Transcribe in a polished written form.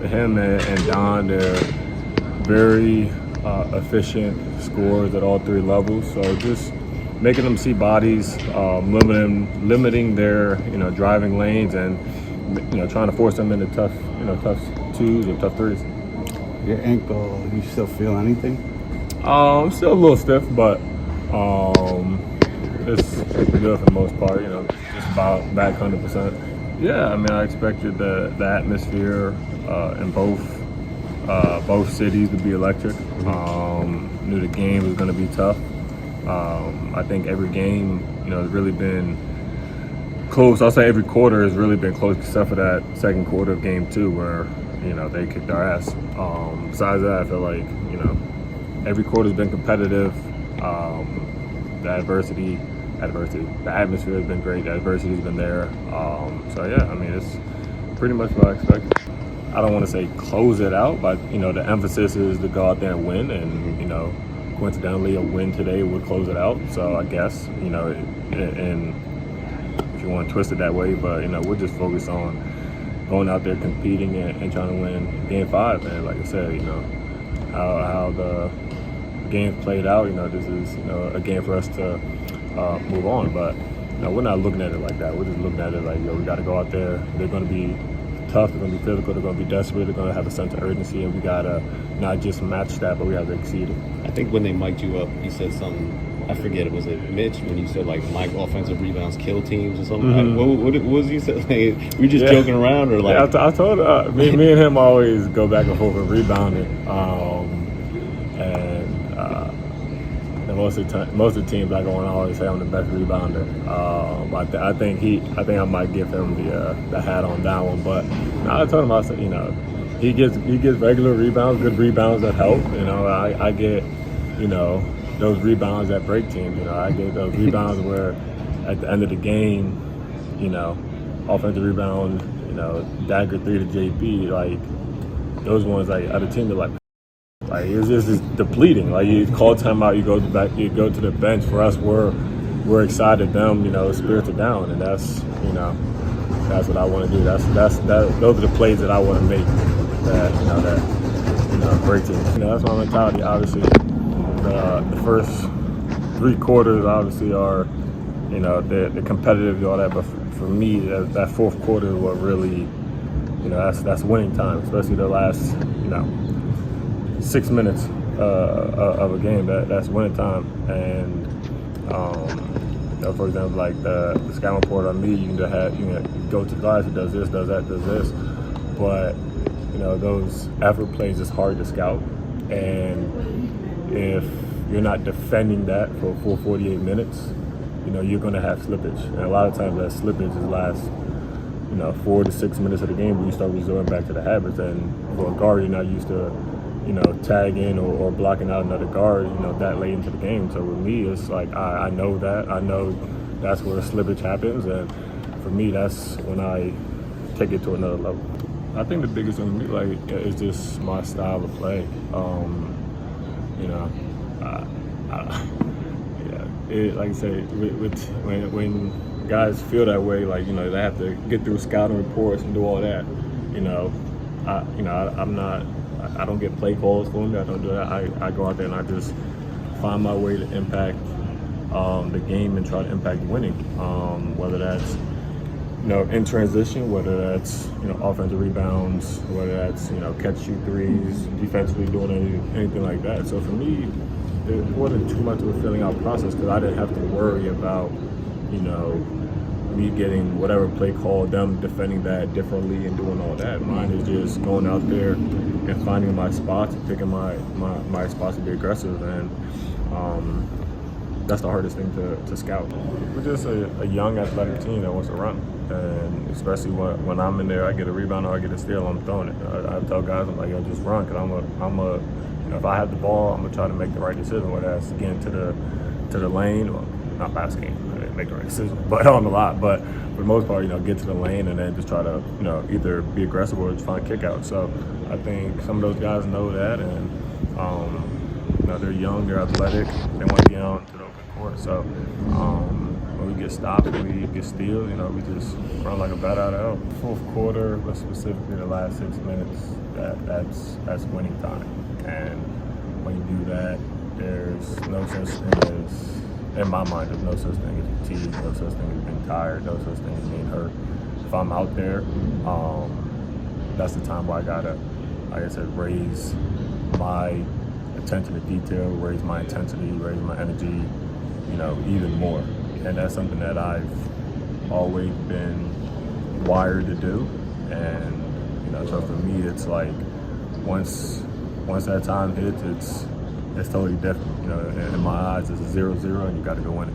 him and Don, they're very efficient scorers at all three levels. So just making them see bodies, limiting their driving lanes, and trying to force them into tough twos or tough threes. Your ankle, you still feel anything? Still a little stiff, but it's good for the most part. Just about back 100%. Yeah, I mean, I expected the atmosphere in both cities to be electric. Knew the game was going to be tough. I think every game, has really been close. I'll say every quarter has really been close, except for that second quarter of game 2 where, they kicked our ass. Besides that, I feel like, every quarter's been competitive. The atmosphere has been great. The adversity's been there. So yeah, I mean, it's pretty much what I expected. I don't want to say close it out, but the emphasis is to go out there and win, and coincidentally, a win today would close it out. So I guess and if you want to twist it that way, but we're just focused on going out there competing and trying to win Game 5. And like I said, how the game played out, this is a game for us to move on. But we're not looking at it like that. We're just looking at it like, we got to go out there. They're going to be tough, they're going to be physical, they're going to be desperate, they're going to have a sense of urgency, and we got to not just match that, but we have to exceed it. I think when they mic'd you up, you said something, I forget, was it Mitch, when you said like my offensive rebounds kill teams or something? Mm-hmm. What was you said? Like, were you just joking around, or like? Yeah, I told me and him always go back and forth with rebounding, and most of the teams I go on, I always say I'm the best rebounder. But I think I might give him the hat on that one. But I told him, I said, he gets regular rebounds, good rebounds that help. I get those rebounds that break teams. I get those rebounds where at the end of the game, offensive rebound, dagger 3 to JP, like those ones, like other teams are like it's just depleting. Like you call timeout, you go to the bench. For us, we're excited. Them, spirits are down, and that's what I want to do. Those are the plays that I want to make. That break teams. That's my mentality. Obviously, the first 3 quarters obviously are they're competitive and all that. But for me, that fourth quarter is what really that's winning time, especially the last 6 minutes of a game. That's winning time. And for example, like the scouting report on me, you can go to the guys who does this, does that, does this. But those effort plays is hard to scout, and if you're not defending that for a full 48 minutes, you're going to have slippage. And a lot of times that slippage is last 4 to 6 minutes of the game where you start resorting back to the habits. And for a guard, you're not used to tagging or blocking out another guard, that late into the game. So with me, it's like I know that. I know that's where slippage happens, and for me, that's when I take it to another level. I think the biggest thing for me, like, is just my style of play. Like I say, when guys feel that way, like they have to get through scouting reports and do all that. I don't get play calls for me. I don't do that. I go out there and I just find my way to impact the game and try to impact winning. Whether that's in transition, whether that's offensive rebounds, whether that's catch, shoot threes, defensively doing anything like that. So for me, it wasn't too much of a filling out process because I didn't have to worry about me getting whatever play call, them defending that differently and doing all that. Mine is just going out there and finding my spots, picking my spots to be aggressive, and that's the hardest thing to scout. We're just a young athletic team that wants to run, and especially when I'm in there, I get a rebound or I get a steal, I'm throwing it. I tell guys, I'm like, just run, because if I have the ball, I'm gonna try to make the right decision, whether that's getting to the lane, or not last game, I didn't make the right decision, but on the lot. But for the most part, get to the lane and then just try to, either be aggressive or just find kickouts. So I think some of those guys know that, and they're young, they're athletic, they want to get on to the open court. So when we get stopped, when we get steals, you know, we just run like a bat out of hell. Fourth quarter, but specifically the last 6 minutes, that's winning time. And when you do that, there's no such thing as, in my mind, there's no such thing as fatigue, no such thing as being tired, no such thing as being hurt. If I'm out there, that's the time where I gotta, like I said, raise my attention to detail, raise my intensity, raise my energy, you know, even more. And that's something that I've always been wired to do. And, you know, so for me, it's like once that time hits, it's totally different. You know, in my eyes, it's a 0-0 and you got to go win it.